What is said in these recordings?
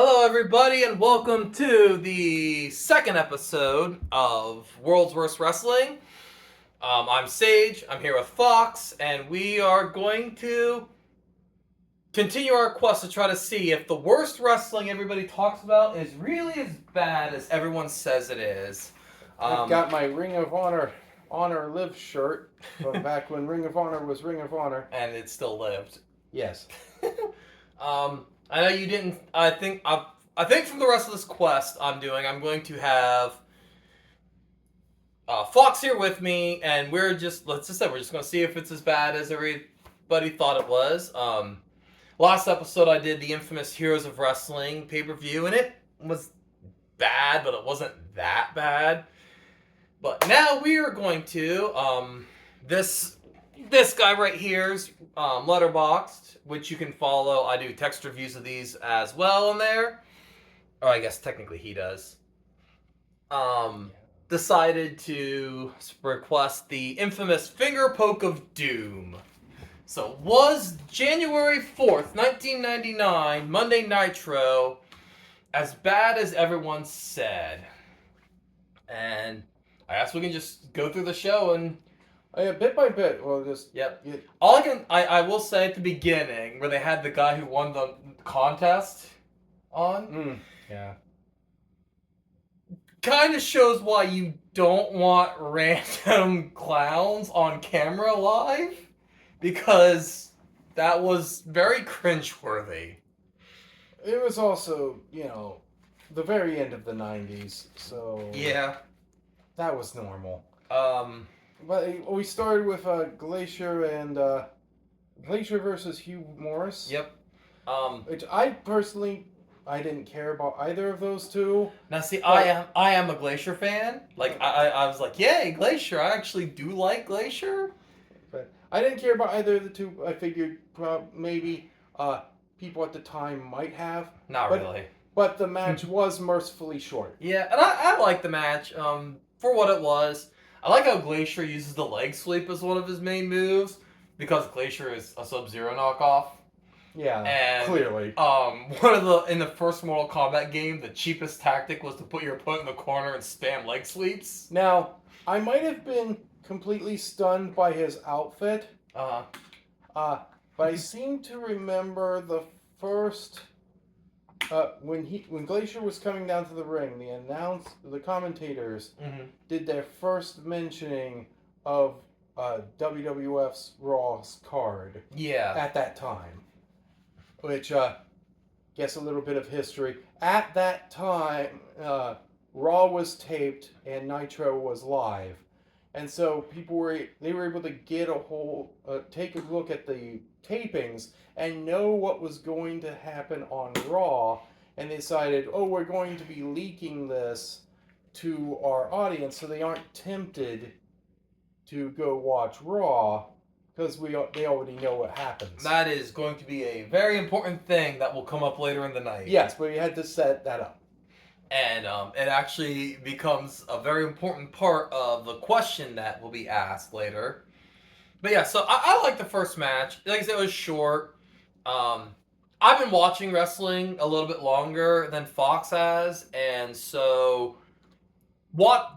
Hello, everybody, and welcome to the second episode of World's Worst Wrestling. I'm Sage, I'm here with Fox, and we are going to continue our quest to try to see if the worst wrestling everybody talks about is really as bad as everyone says it is. I've got my Ring of Honor Live shirt from back when Ring of Honor was Ring of Honor. And it still lived. Yes. I know you didn't. I think from the rest of this quest I'm going to have Fox here with me, and we're just going to see if it's as bad as everybody thought it was. Last episode I did the infamous Heroes of Wrestling pay-per-view, and it was bad, but it wasn't that bad. But now we are going to this guy right here's Letterboxd, which you can follow. I do text reviews of these as well in there. Or I guess technically he does. Decided to request the infamous Finger Poke of Doom. So was January 4th, 1999, Monday Nitro, as bad as everyone said? And I guess we can just go through the show and Bit by bit, we'll just... Yep. I will say at the beginning, where they had the guy who won the contest on. Yeah. Kind of shows why you don't want random clowns on camera live. Because that was very cringeworthy. It was also, the very end of the 90s, so... Yeah. That was normal. But we started with Glacier and Glacier versus Hugh Morris. Yep. Which I didn't care about either of those two. Now see, I am a Glacier fan. Like I was like, yay, Glacier! I actually do like Glacier. But I didn't care about either of the two. I figured maybe people at the time might have. Not really. But the match was mercifully short. Yeah, and I like the match for what it was. I like how Glacier uses the leg sweep as one of his main moves, because Glacier is a Sub-Zero knockoff. Yeah, and, clearly. In the first Mortal Kombat game, the cheapest tactic was to put your opponent in the corner and spam leg sweeps. Now, I might have been completely stunned by his outfit. But I seem to remember the first... when Glacier was coming down to the ring, the commentators did their first mentioning of WWF's Raw's card. Yeah. At that time, which guess a little bit of history. At that time, Raw was taped and Nitro was live, and so people were able to get take a look at the tapings and know what was going to happen on Raw, and they decided, we're going to be leaking this to our audience so they aren't tempted to go watch Raw, because they already know what happens. That is going to be a very important thing that will come up later in the night. Yes, but you had to set that up. And it actually becomes a very important part of the question that will be asked later. But yeah, so I like the first match. Like I said, it was short. I've been watching wrestling a little bit longer than Fox has, and so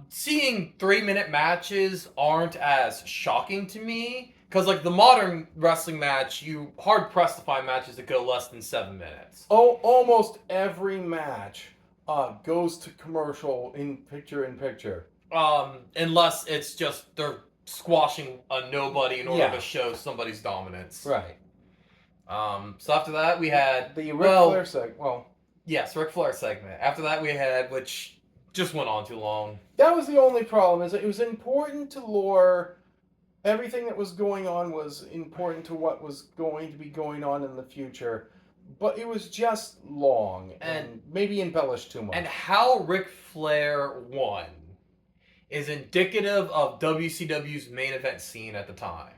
seeing 3-minute matches aren't as shocking to me, because like the modern wrestling match, you hard pressed to find matches that go less than 7 minutes. Almost every match goes to commercial in picture. Unless it's just they're squashing a nobody in order to show somebody's dominance. Right. So after that we had the Ric Flair segment. Yes, Ric Flair segment. After that we had, which just went on too long. That was the only problem, is that it was important to lore. Everything that was going on was important to what was going to be going on in the future. But it was just long and maybe embellished too much. And how Ric Flair won is indicative of WCW's main event scene at the time,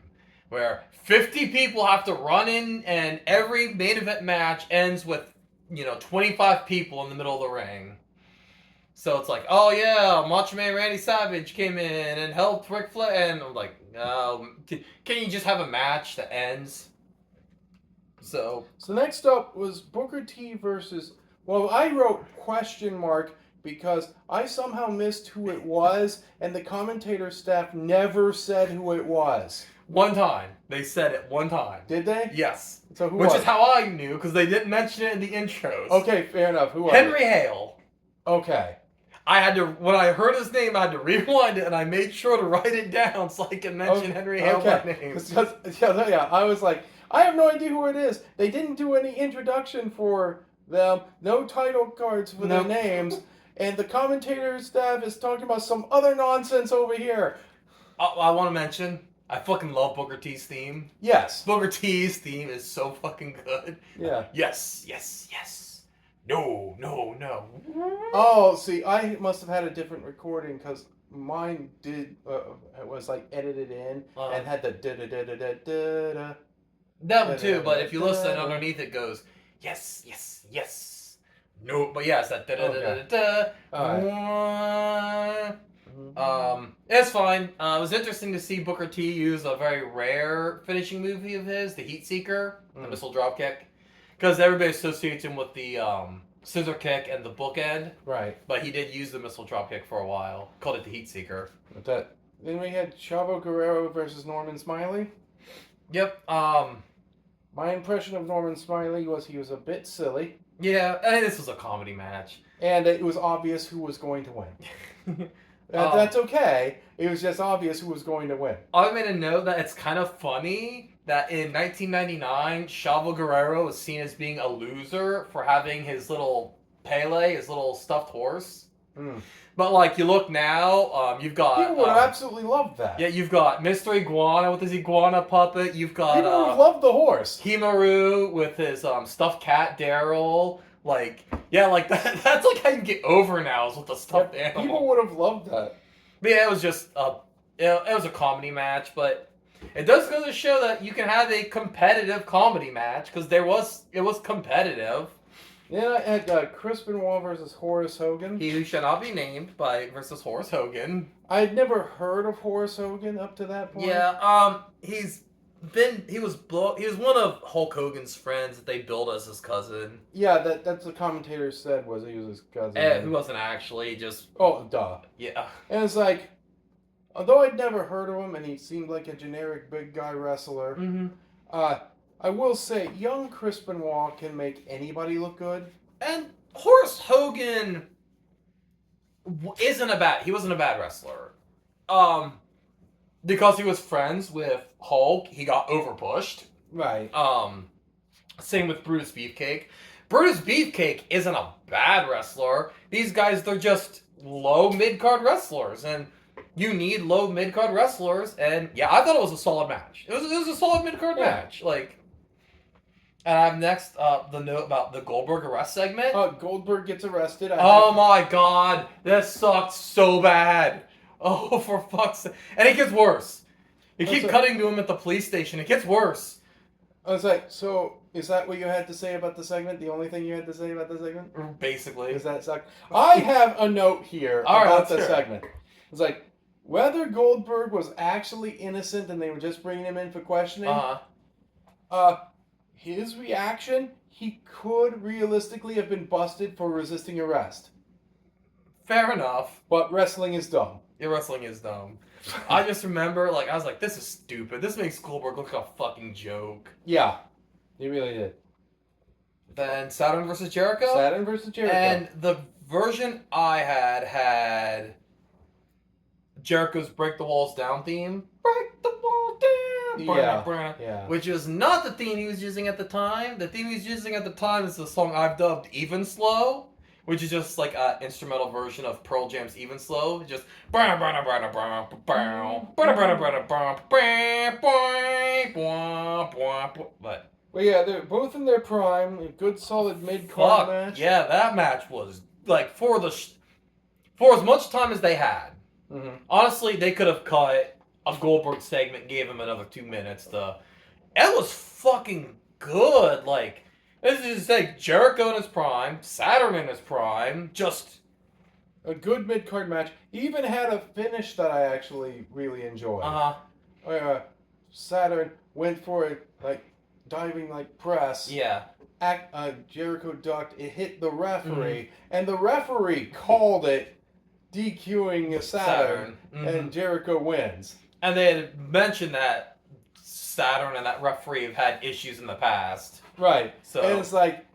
where 50 people have to run in, and every main event match ends with 25 people in the middle of the ring. So it's like, oh yeah, Macho Man Randy Savage came in and helped Ric Flair, and I'm like, can you just have a match that ends? So next up was Booker T versus Well, I wrote question mark because I somehow missed who it was, and the commentator staff never said who it was. One time. They said it one time. Did they? Yes. So who Which was is how I knew, because they didn't mention it in the intros. Okay, fair enough. Who was Henry Hale. Okay. I had to, when I heard his name, I had to rewind it, and I made sure to write it down so I can mention Henry Hale by name. Yeah, I was like, I have no idea who it is. They didn't do any introduction for them, no title cards for their names, and the commentator staff is talking about some other nonsense over here. I want to mention, I fucking love Booker T's theme. Yes. Booker T's theme is so fucking good. Yeah. Yes. No. Oh, see, I must have had a different recording because mine did it was like edited in and had the da da da da da da. That one too, but if you listen underneath, it goes yes. No, but yeah, it's that da da da da da. It's fine. It was interesting to see Booker T use a very rare finishing movie of his, the Heat Seeker, the missile dropkick, because everybody associates him with the scissor kick and the bookend. Right. But he did use the missile dropkick for a while. Called it the Heat Seeker. Then we had Chavo Guerrero versus Norman Smiley. Yep. My impression of Norman Smiley was he was a bit silly. Yeah, this was a comedy match. And it was obvious who was going to win. That's okay. It was just obvious who was going to win. I made a note that it's kind of funny that in 1999, Chavo Guerrero was seen as being a loser for having his little Pele, his little stuffed horse. But like you look now, you've got people would have absolutely loved that. Yeah, you've got Mr. Iguana with his iguana puppet. You've got people would have loved the horse. Himaru with his stuffed cat Daryl. Like like that. That's like how you get over now is with the stuffed animal. People would have loved that. But yeah, it was just it was a comedy match, but it does go to show that you can have a competitive comedy match because it was competitive. Then I had Chris Benoit versus Horace Hogan. He who shall not be named versus Horace Hogan. I'd never heard of Horace Hogan up to that point. Yeah, he was one of Hulk Hogan's friends that they billed as his cousin. Yeah, that's the commentator said was he was his cousin. Who wasn't actually just. Oh, duh. Yeah. And it's like, although I'd never heard of him and he seemed like a generic big guy wrestler, I will say, young Chris Benoit can make anybody look good. And Horace Hogan he wasn't a bad wrestler. Because he was friends with Hulk, he got overpushed. Right. Same with Brutus Beefcake. Brutus Beefcake isn't a bad wrestler. These guys, they're just low mid-card wrestlers, and you need low mid-card wrestlers, and yeah, I thought it was a solid match. It was a solid mid-card match. Like, and I have next the note about the Goldberg arrest segment. Goldberg gets arrested. My god, this sucked so bad. Oh, for fuck's sake. And it gets worse. You keep cutting to him at the police station. It gets worse. I was like, so is that what you had to say about the segment? The only thing you had to say about the segment? Basically. Is that suck? I have a note here about the segment. It's like, whether Goldberg was actually innocent and they were just bringing him in for questioning, his reaction, he could realistically have been busted for resisting arrest. Fair enough. But wrestling is dumb. Yeah, wrestling is dumb. I just remember, I was like, this is stupid. This makes Goldberg look like a fucking joke. Yeah, he really did. Then Saturn versus Jericho? Saturn versus Jericho. And the version I had Jericho's Break the Walls Down theme. Break the Walls Down! Yeah. Which is not the theme he was using at the time. The theme he was using at the time is the song I've dubbed Even Slow, which is just like an instrumental version of Pearl Jam's Even Slow. Just but well, yeah, they're both in their prime. A good, solid mid-card match. Yeah, that match was like for as much time as they had. Mm-hmm. Honestly, they could have cut a Goldberg segment and gave him another 2 minutes. It was fucking good. Like, this is like Jericho in his prime, Saturn in his prime, just a good mid-card match. He even had a finish that I actually really enjoyed. Saturn went for it, like diving like press. Yeah. Jericho ducked. It hit the referee, Mm-hmm. and the referee called it DQing Saturn, Mm-hmm. and Jericho wins. And they had mentioned that Saturn and that referee have had issues in the past. Right. So And it's like,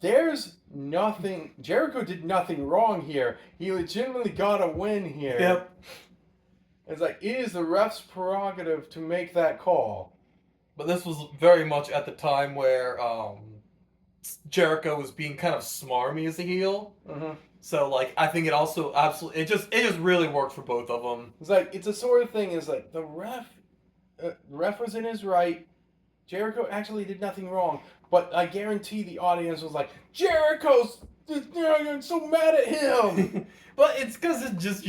there's nothing. Jericho did nothing wrong here. He legitimately got a win here. Yep. It's like, it is the ref's prerogative to make that call. But this was very much at the time where Jericho was being kind of smarmy as a heel. Mm-hmm. So like I think it also absolutely it just really worked for both of them. It's like, it's a sort of thing. It's like the ref was in his right. Jericho actually did nothing wrong, but I guarantee the audience was like, Jericho's, I'm so mad at him. But it's because it just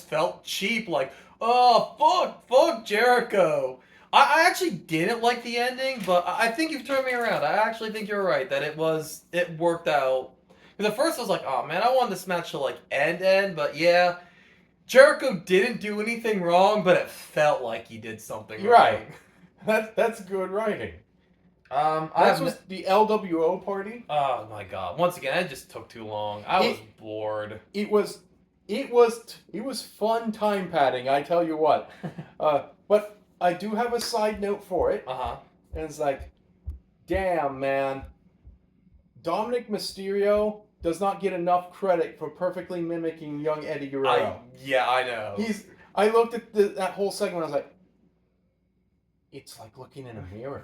felt cheap. Like, oh fuck Jericho. I actually didn't like the ending, but I think you've turned me around. I actually think you're right that it worked out. Because at first I was like, oh man, I want this match to like end, but yeah, Jericho didn't do anything wrong, but it felt like he did something Right. wrong. That's good writing. That was the LWO party. Oh my god! Once again, it just took too long. I was bored. It was fun time padding. I tell you what. But I do have a side note for it. And it's like, damn man, Dominic Mysterio does not get enough credit for perfectly mimicking young Eddie Guerrero. I know. I looked at that whole segment. I was like, it's like looking in a mirror.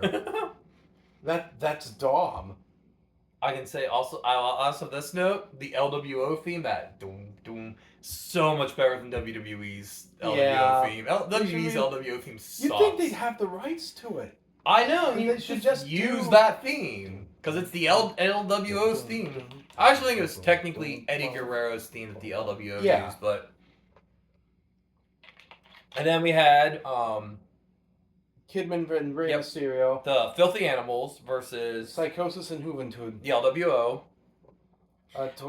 That's Dom. I can say also this note, the LWO theme, that doom doom, so much better than WWE's LWO theme. WWE's LWO theme sucks. You'd think they'd have the rights to it. I know. They should just use that theme because it's the LWO's theme. I actually think it was technically Eddie Guerrero's theme that the LWO used, but. And then we had Kidman and Rey Mysterio. The Filthy Animals versus Psychosis and Juventud. The LWO.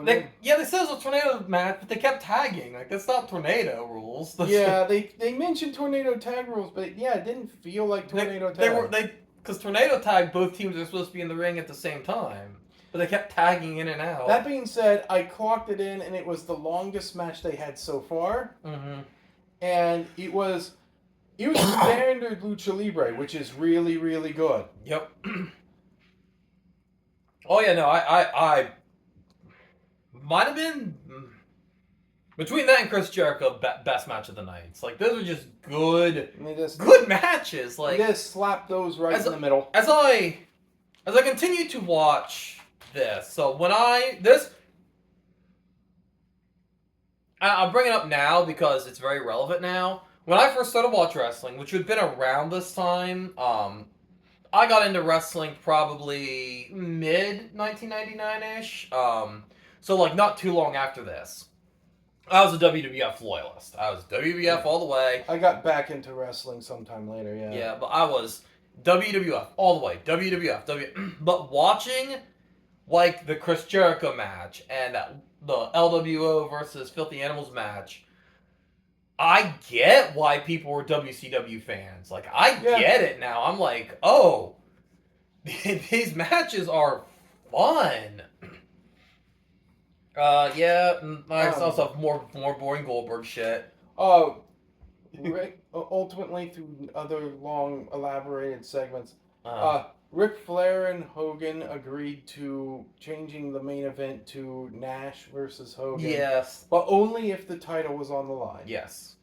They said it was a tornado match, but they kept tagging. Like, that's not tornado rules. They mentioned tornado tag rules, but yeah, it didn't feel like tornado tag. Because tornado tag, both teams are supposed to be in the ring at the same time. But they kept tagging in and out. That being said, I clocked it in, and it was the longest match they had so far. Mm-hmm. And it was standard lucha libre, which is really, really good. Yep. Oh yeah, no, I might have been between that and Chris Jericho best match of the night. It's like those are just good matches. Like they just slap those right in the middle. As I continue to watch this, so when I'll bring it up now because it's very relevant now. When I first started watching wrestling, which would have been around this time, I got into wrestling probably mid 1999-ish. So like not too long after this. I was a WWF loyalist. I was WWF all the way. I got back into wrestling sometime later, yeah. Yeah, but I was WWF all the way. WWF. But watching like the Chris Jericho match and the LWO versus Filthy Animals match, I get why people were WCW fans. Like, I get it now. I'm like, oh, these matches are fun. I also have more boring Goldberg shit. Ultimately, through other long, elaborated segments, Ric Flair and Hogan agreed to changing the main event to Nash versus Hogan. Yes. But only if the title was on the line. Yes.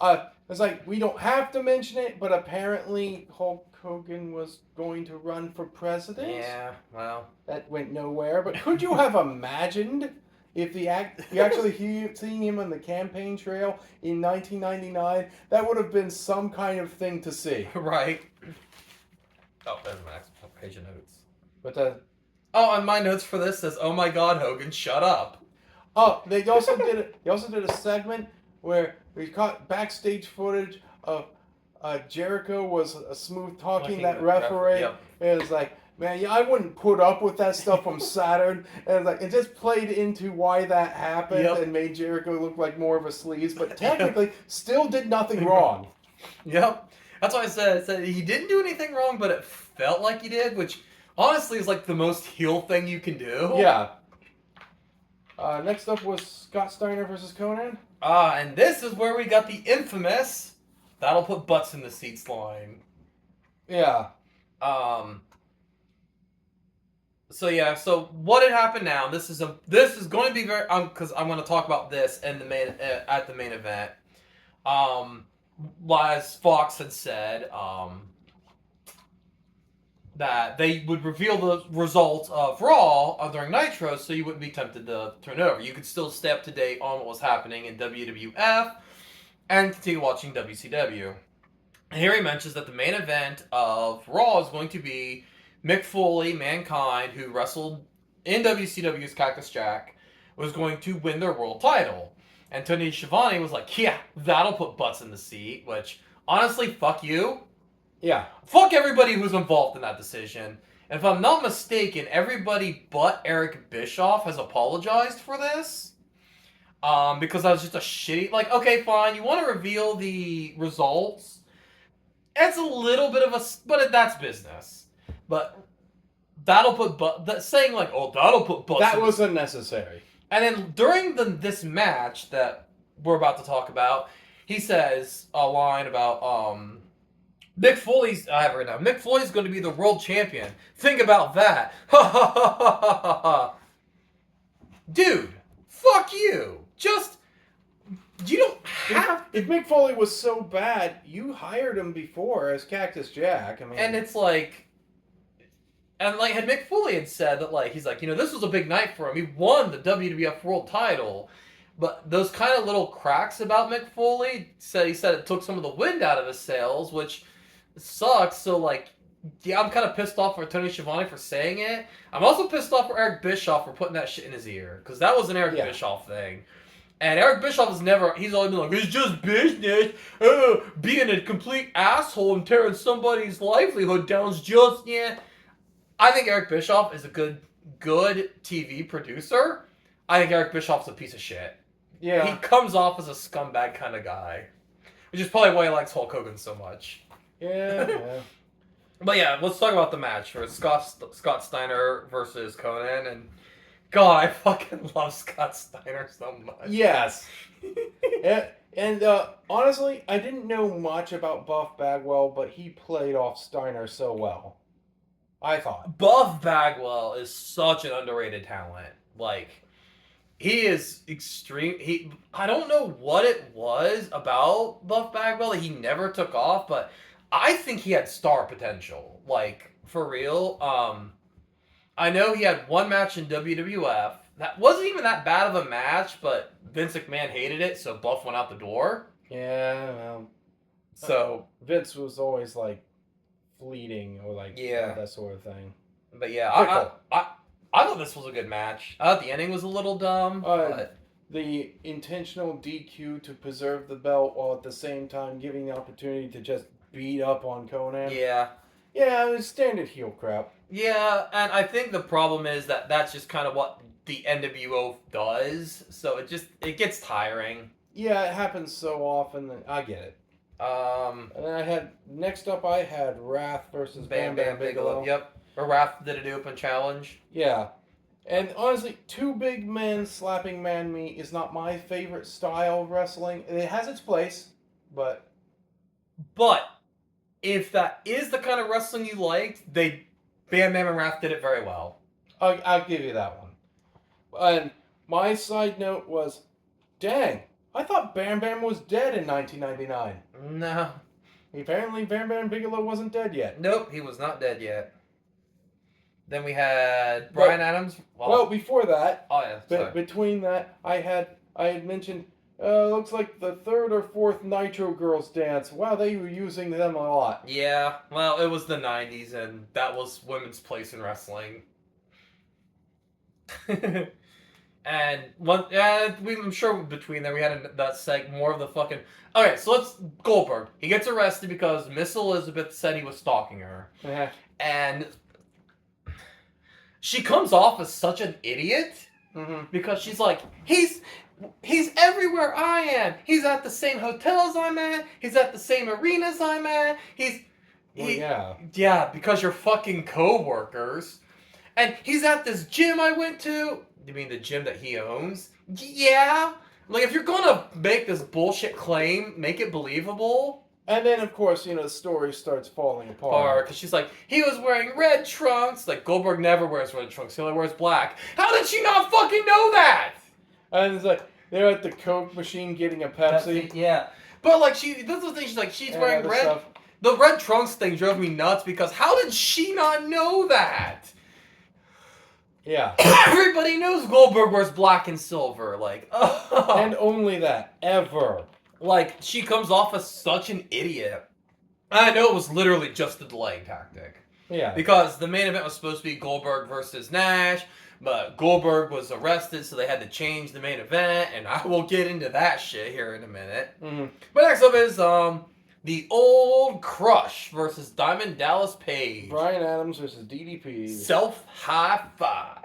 It's like, we don't have to mention it, but apparently Hulk Hogan was going to run for president. Yeah, well. That went nowhere. But could you have imagined if you actually seeing him on the campaign trail in 1999? That would have been some kind of thing to see. Right. Oh, there's my next page of notes. But and my notes for this says, "Oh my God, Hogan, shut up." Oh, they also did a segment where we caught backstage footage of Jericho was smooth talking that referee. Yep. And it's like, man, I wouldn't put up with that stuff from Saturn. And it's like, it just played into why that happened and made Jericho look like more of a sleaze, but technically still did nothing wrong. Yep. That's why I said he didn't do anything wrong, but it felt like he did, which honestly is like the most heel thing you can do. Yeah. Next up was Scott Steiner versus Conan. And this is where we got the infamous "that'll put butts in the seats" line. Yeah. So what had happened now? This is going to be very because I'm going to talk about this in the main at the main event. As Fox had said, that they would reveal the results of Raw during Nitro, so you wouldn't be tempted to turn it over. You could still stay up to date on what was happening in WWF and continue watching WCW. And here he mentions that the main event of Raw is going to be Mick Foley, Mankind, who wrestled in WCW's Cactus Jack, was going to win their world title. And Tony Schiavone was like, yeah, that'll put butts in the seat, which, honestly, fuck you. Yeah. Fuck everybody who's involved in that decision. And if I'm not mistaken, everybody but Eric Bischoff has apologized for this. Because that was just a shitty... Like, okay, fine, you want to reveal the results. It's a little bit of a... But that's business. But that'll put... saying, like, oh, that'll put butts That was unnecessary. And then during this match that we're about to talk about, he says a line about... Mick Foley's... I have it right now. Mick Foley's going to be the world champion. Think about that. Ha ha ha ha ha ha. Dude, fuck you. Just... You don't have... If Mick Foley was so bad, you hired him before as Cactus Jack. I mean... And it's like... And like, had Mick Foley had said that, like, he's like, this was a big night for him. He won the WWF World Title. But those kind of little cracks about Mick Foley, he said it took some of the wind out of his sails, which... sucks. So like, yeah, I'm kind of pissed off for Tony Schiavone for saying it. I'm also pissed off for Eric Bischoff for putting that shit in his ear, because that was an Eric Bischoff thing. And Eric Bischoff he's always been like, it's just business. Being a complete asshole and tearing somebody's livelihood down is just, I think Eric Bischoff is a good TV producer. I think Eric Bischoff's a piece of shit. Yeah. He comes off as a scumbag kind of guy, which is probably why he likes Hulk Hogan so much. Yeah. But yeah, let's talk about the match for Scott Steiner versus Conan. And God, I fucking love Scott Steiner so much. Yes. and honestly, I didn't know much about Buff Bagwell, but he played off Steiner so well. I thought. Buff Bagwell is such an underrated talent. Like, he is extreme. I don't know what it was about Buff Bagwell that he never took off, but I think he had star potential. Like, for real. I know he had one match in WWF. That wasn't even that bad of a match, but Vince McMahon hated it, so Buff went out the door. Yeah, well. So Vince was always like fleeting or like that sort of thing. But yeah, I thought this was a good match. I thought the ending was a little dumb. But the intentional DQ to preserve the belt while at the same time giving the opportunity to just beat up on Conan. Yeah. Yeah, it was standard heel crap. Yeah, and I think the problem is that that's just kind of what the NWO does. So it gets tiring. Yeah, it happens so often that I get it. And then next up I had Wrath versus Bam Bam Bigelow. Yep. Or Wrath did a open challenge. Yeah. And honestly, two big men slapping man meat is not my favorite style of wrestling. It has its place, but if that is the kind of wrestling you liked, Bam Bam and Wrath did it very well. I'll give you that one. And my side note was, dang, I thought Bam Bam was dead in 1999. No. Apparently Bam Bam Bigelow wasn't dead yet. Nope, he was not dead yet. Then we had Bryan Adams. Well, before that, sorry. Between that, I had mentioned, looks like the third or fourth Nitro Girls dance. Wow, they were using them a lot. Yeah, well, it was the 90s, and that was women's place in wrestling. And I'm sure between there we had that more of the fucking... Okay, so let's... Goldberg. He gets arrested because Miss Elizabeth said he was stalking her. And she comes off as such an idiot because she's like, He's everywhere I am. He's at the same hotels I'm at. He's at the same arenas I'm at. Yeah, because you're fucking co-workers. And he's at this gym I went to. You mean the gym that he owns? Yeah. Like, if you're gonna make this bullshit claim, make it believable. And then, of course, the story starts falling apart. Because she's like, he was wearing red trunks. Like, Goldberg never wears red trunks. He only wears black. How did she not fucking know that? And it's like, they're at the Coke machine getting a Pepsi. Yeah. But, like, that's the thing. She's like, she's wearing red. Stuff. The red trunks thing drove me nuts because how did she not know that? Yeah. Everybody knows Goldberg wears black and silver. Like, oh. And only that. Ever. Like, she comes off as such an idiot. I know it was literally just a delaying tactic. Yeah. Because the main event was supposed to be Goldberg versus Nash, but Goldberg was arrested, so they had to change the main event, and I will get into that shit here in a minute. Mm-hmm. But next up is the Old Crush versus Diamond Dallas Page. Bryan Adams versus DDP. Self high five.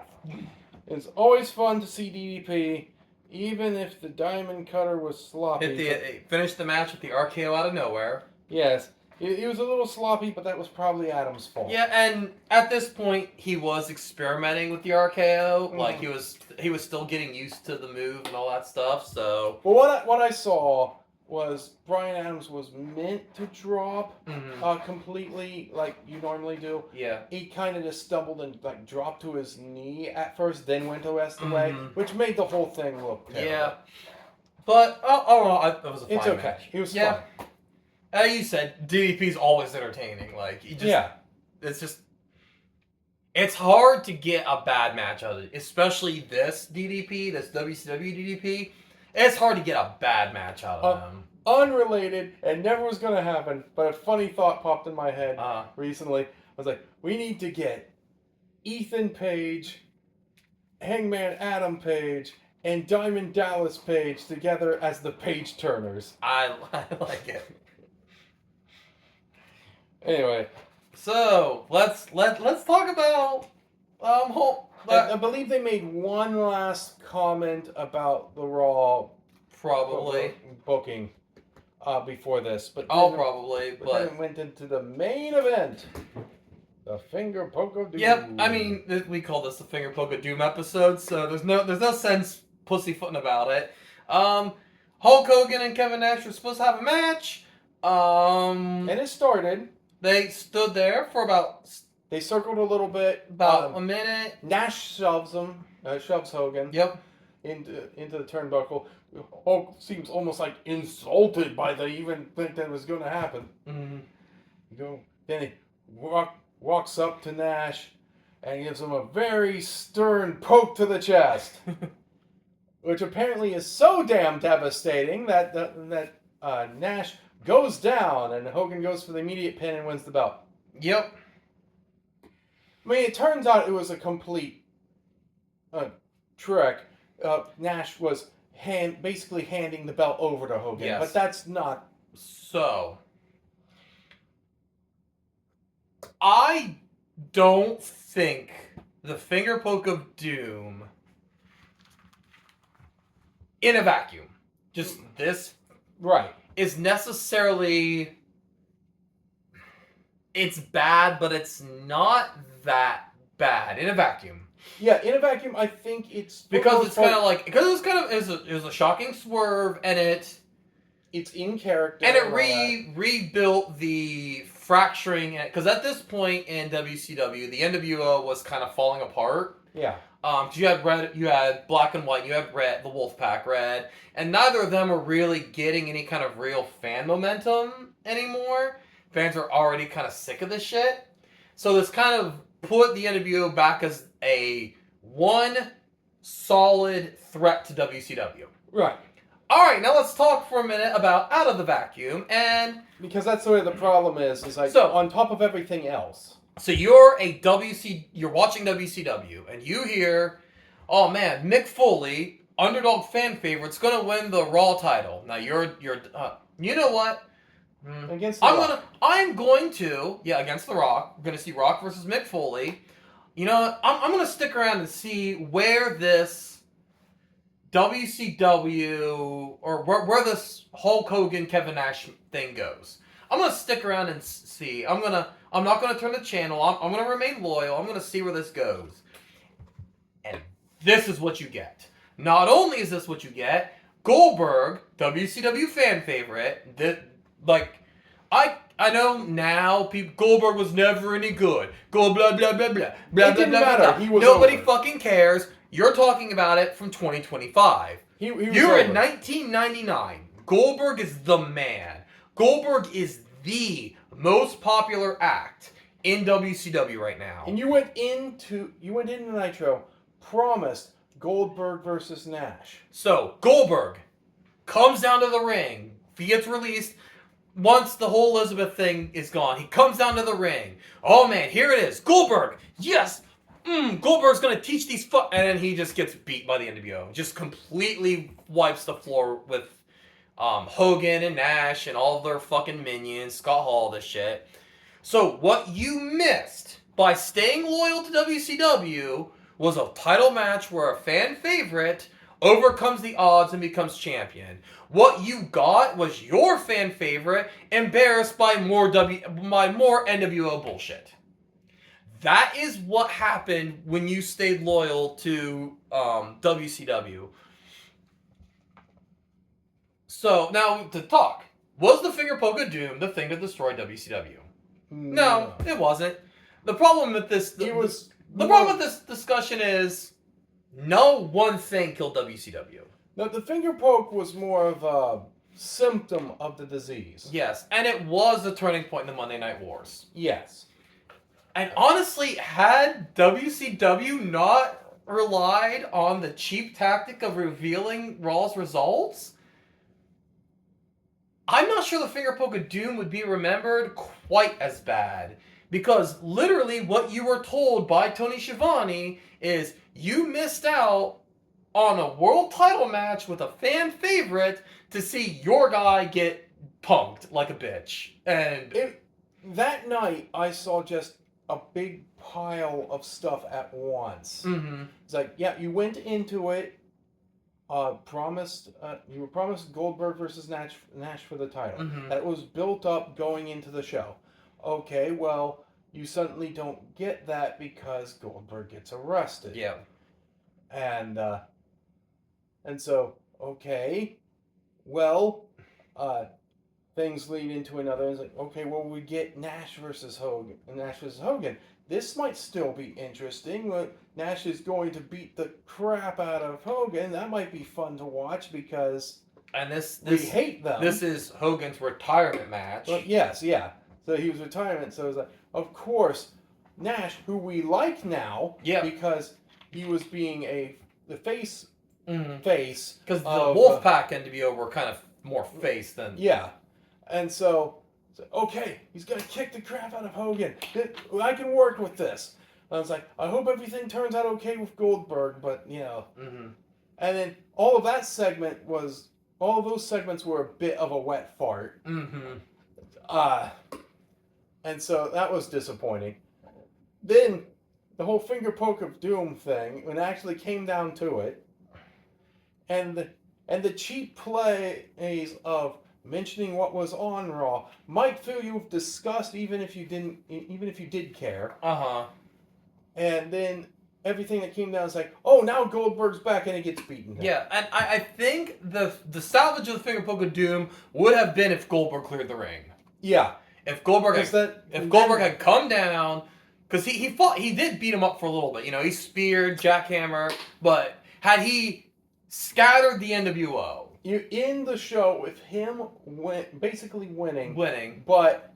It's always fun to see DDP. Even if the diamond cutter was sloppy. Finished the match with the RKO out of nowhere. Yes. It was a little sloppy, but that was probably Adam's fault. Yeah, and at this point, he was experimenting with the RKO. Mm-hmm. Like, he was still getting used to the move and all that stuff, so... Well, what I saw was Bryan Adams was meant to drop completely like you normally do. Yeah. He kind of just stumbled and like dropped to his knee at first, then went the rest of the way, which made the whole thing look terrible. Yeah. But, it was a fine It's okay. match. He was fine. As you said, DDP's always entertaining. Like, it's hard to get a bad match out of it, especially this DDP, this WCW DDP. It's hard to get a bad match out of him. Unrelated, and never was going to happen, but a funny thought popped in my head recently. I was like, we need to get Ethan Page, Hangman Adam Page, and Diamond Dallas Page together as the Page Turners. I like it. Anyway, so let's talk about I believe they made one last comment about the Raw booking before this, but then went into the main event, the Finger Poke of Doom. Yep, I mean we call this the Finger Poke of Doom episode, so there's no sense pussyfooting about it. Hulk Hogan and Kevin Nash were supposed to have a match. And it started. They stood there for about... They circled a little bit. About a minute. Nash shoves Hogan. Yep. Into the turnbuckle. Hulk seems almost like insulted by the even think that was going to happen. Mm-hmm. Then he walks up to Nash and gives him a very stern poke to the chest. Which apparently is so damn devastating that Nash goes down, and Hogan goes for the immediate pin and wins the belt. Yep. I mean, it turns out it was a complete trick. Nash was basically handing the belt over to Hogan, yes. But that's not... So, I don't think the Finger Poke of Doom in a vacuum, just this... Right. Is necessarily... It's bad, but it's not that bad in a vacuum. Yeah, in a vacuum, I think it's... Because it's kind of like... Because it was kind of... It was a shocking swerve, and it's in character. And it rebuilt the fracturing... Because at this point in WCW, the NWO was kind of falling apart. Yeah. Because you had red, you had black and white, you had red, the Wolfpack red, and neither of them were really getting any kind of real fan momentum anymore. Fans are already kind of sick of this shit. So this kind of put the NWO back as a one solid threat to WCW. Right. Alright, now let's talk for a minute about Out of the Vacuum, and... Because that's the way the problem is like, so, on top of everything else. So you're watching WCW, and you hear, oh man, Mick Foley, underdog fan favorite's gonna win the Raw title. Now you know what? Against the Rock. Against The Rock. We're gonna see Rock versus Mick Foley. You know what? I'm gonna stick around and see where this WCW or where this Hulk Hogan Kevin Nash thing goes. I'm gonna stick around and see. I'm not gonna turn the channel. I'm gonna remain loyal. I'm gonna see where this goes. And this is what you get. Not only is this what you get, Goldberg, WCW fan favorite. I know now Goldberg was never any good. Blah blah blah blah blah blah It didn't blah matter. blah. He was Nobody over. fucking cares. You're talking about it from 2025. He was You're in over. 1999. Goldberg is the man. Goldberg is the most popular act in WCW right now. And you went into Nitro, promised Goldberg versus Nash. So Goldberg comes down to the ring. He gets released once the whole Elizabeth thing is gone. He comes down to the ring. Oh man, here it is. Goldberg. Yes. Goldberg's gonna teach these and then he just gets beat by the NWO. Just completely wipes the floor with Hogan and Nash and all their fucking minions, Scott Hall, this shit. So what you missed by staying loyal to WCW was a title match where a fan favorite overcomes the odds and becomes champion. What you got was your fan favorite embarrassed by more NWO bullshit. That is what happened when you stayed loyal to WCW. So now to talk. Was the finger poke of doom the thing that destroyed WCW? No, it wasn't. The problem with this problem with this discussion is no one thing killed WCW. No, the finger poke was more of a symptom of the disease. Yes, and it was a turning point in the Monday Night Wars. Yes. And honestly, had WCW not relied on the cheap tactic of revealing Raw's results, I'm not sure the finger poke of doom would be remembered quite as bad. Because literally what you were told by Tony Schiavone is you missed out on a world title match with a fan favorite to see your guy get punked like a bitch. And that night, I saw just a big pile of stuff at once. Mm-hmm. It's like, yeah, you went into it, you were promised Goldberg versus Nash for the title. Mm-hmm. That was built up going into the show. Okay, well, you suddenly don't get that because Goldberg gets arrested. Yeah. And so, okay, well, things lead into another. It's like, okay, well, we get Nash versus Hogan. This might still be interesting. Nash is going to beat the crap out of Hogan. That might be fun to watch because we hate them. This is Hogan's retirement match. Well, yes, yeah. So he was retirement. So it was like, of course, Nash, who we like now, because he was being the face. Mm-hmm. Face because the Wolfpack NWO were kind of more face than and so okay, he's gonna kick the crap out of Hogan. I can work with this. I was like, I hope everything turns out okay with Goldberg, but Mm-hmm. And then all of those segments were a bit of a wet fart. Mm-hmm. And so that was disappointing. Then the whole finger poke of doom thing, when it actually came down to it. And the cheap plays of mentioning what was on Raw might fill you with disgust, even if you did care. And then everything that came down is like, oh, now Goldberg's back and he gets beaten. Yeah, and I think the salvage of the finger poke of doom would have been if Goldberg cleared the ring. Yeah, if Goldberg had come down, because he did beat him up for a little bit. He speared, jackhammer, but had he scattered the NWO. You end the show with him basically winning, but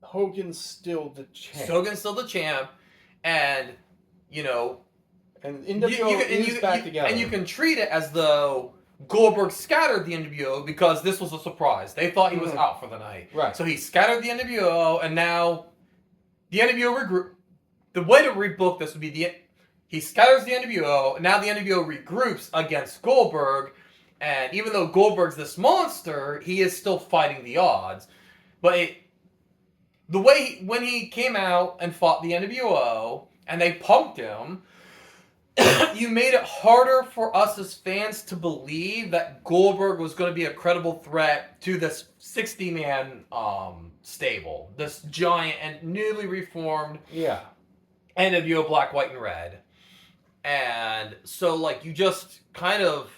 Hogan's still the champ. And and NWO is back together. And you can treat it as though Goldberg scattered the NWO because this was a surprise. They thought he was out for the night. Right. So he scattered the NWO, and now the NWO regroup. The way to rebook this would be he scatters the NWO, and now the NWO regroups against Goldberg, and even though Goldberg's this monster, he is still fighting the odds. But when he came out and fought the NWO, and they punked him, you made it harder for us as fans to believe that Goldberg was going to be a credible threat to this 60-man stable, this giant and newly reformed Yeah. NWO Black, White, and Red. And so, like, you just kind of...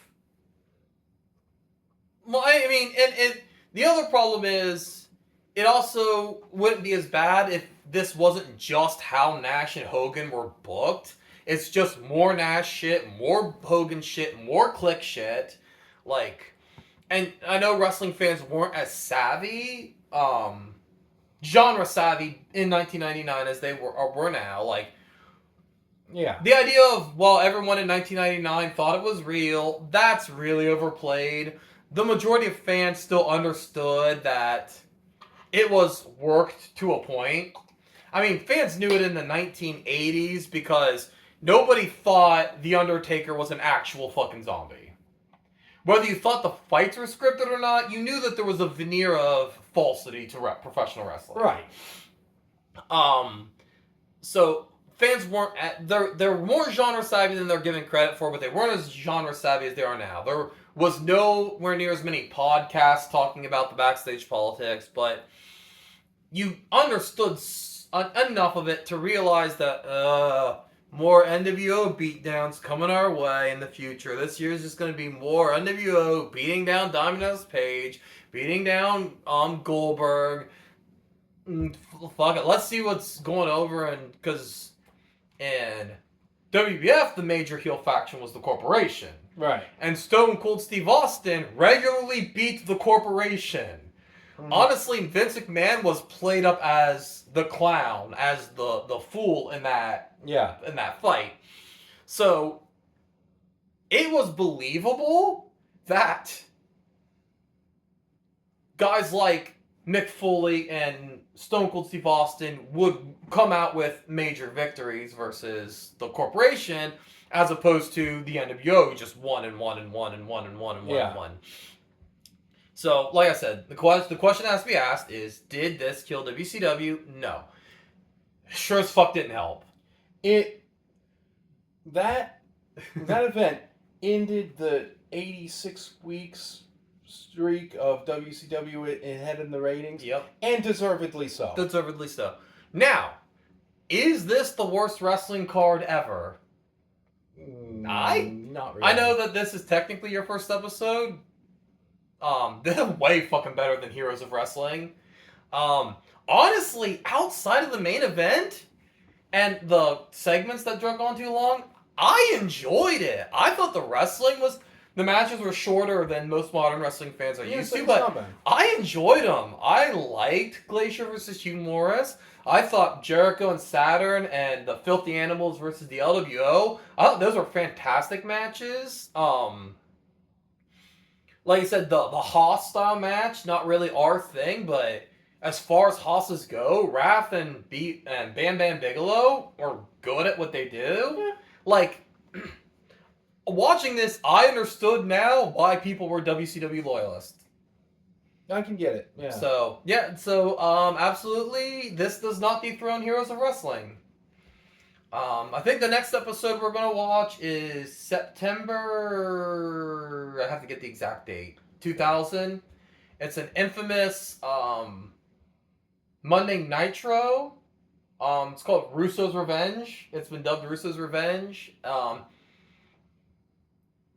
Well, I mean, and the other problem is, it also wouldn't be as bad if this wasn't just how Nash and Hogan were booked. It's just more Nash shit, more Hogan shit, more Click shit. Like, and I know wrestling fans weren't as savvy, genre savvy in 1999 as they were now. Like, Yeah. the idea of, well, everyone in 1999 thought it was real, that's really overplayed. The majority of fans still understood that it was worked to a point. I mean, fans knew it in the 1980s because nobody thought The Undertaker was an actual fucking zombie. Whether you thought the fights were scripted or not, you knew that there was a veneer of falsity to professional wrestling. Right. So fans weren't they're more genre savvy than they're given credit for, but they weren't as genre savvy as they are now. There was nowhere near as many podcasts talking about the backstage politics, but you understood enough of it to realize that more NWO beatdowns coming our way in the future. This year is just going to be more NWO beating down Diamond Dallas Page, beating down Goldberg. Fuck it, let's see what's going over, and because in WBF the major heel faction was the Corporation. Right. And Stone Cold Steve Austin regularly beat the Corporation. Honestly, Vince McMahon was played up as the clown, as the fool in that fight. So it was believable that guys like Mick Foley and Stone Cold Steve Austin would come out with major victories versus the Corporation, as opposed to the NWO, who just won and won and won and won and won and won and won. So, like I said, the question that has to be asked is, did this kill WCW? No. Sure as fuck didn't help. That event ended the 86 weeks streak of WCW it had in the ratings. Yep. And deservedly so. Deservedly so. Now, is this the worst wrestling card ever? Not really. I know that this is technically your first episode. This is way fucking better than Heroes of Wrestling. Honestly, outside of the main event and the segments that drug on too long, I enjoyed it. I thought the matches were shorter than most modern wrestling fans are used to, but I enjoyed them. I liked Glacier versus Hugh Morris. I thought Jericho and Saturn and the Filthy Animals versus the LWO, I thought those were fantastic matches. Like I said, the Haas style match, not really our thing, but as far as Haas's go, Raph and Bam Bam Bigelow are good at what they do. Yeah. Like, watching this, I understood now why people were WCW loyalists. I can get it. Yeah. So absolutely, this does not dethrone Heroes of Wrestling. I think the next episode we're going to watch is September... I have to get the exact date. 2000. It's an infamous Monday Nitro. It's called Russo's Revenge. It's been dubbed Russo's Revenge.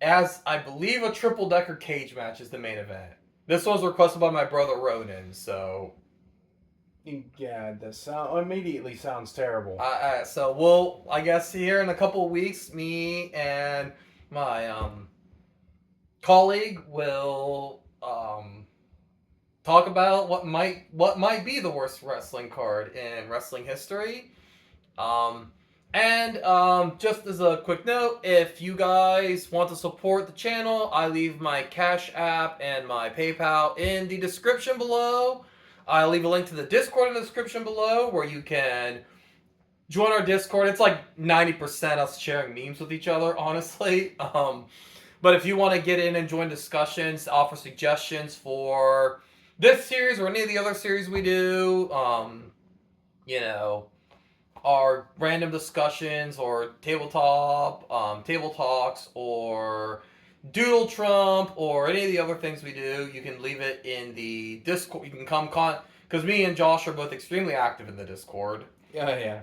As, I believe, a triple-decker cage match is the main event. This one was requested by my brother Ronan, so... Yeah, that immediately sounds terrible. So we'll, I guess, here in a couple of weeks, me and my colleague will talk about what might be the worst wrestling card in wrestling history. And just as a quick note, if you guys want to support the channel, I leave my Cash App and my PayPal in the description below. I'll leave a link to the Discord in the description below where you can join our Discord. It's like 90% us sharing memes with each other, honestly. But if you want to get in and join discussions, offer suggestions for this series or any of the other series we do, our random discussions or table talks, or Doodle Trump, or any of the other things we do, you can leave it in the Discord. You can come because me and Josh are both extremely active in the Discord. Yeah.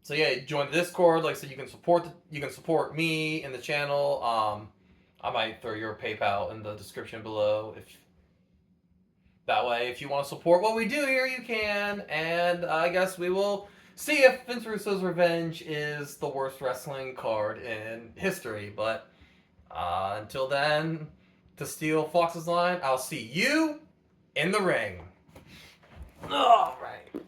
So yeah, join the Discord. Like I said, you can support me in the channel. I might throw your PayPal in the description below. That way, if you want to support what we do here, you can. And I guess we will see if Vince Russo's Revenge is the worst wrestling card in history. But until then, to steal Fox's line, I'll see you in the ring. All right.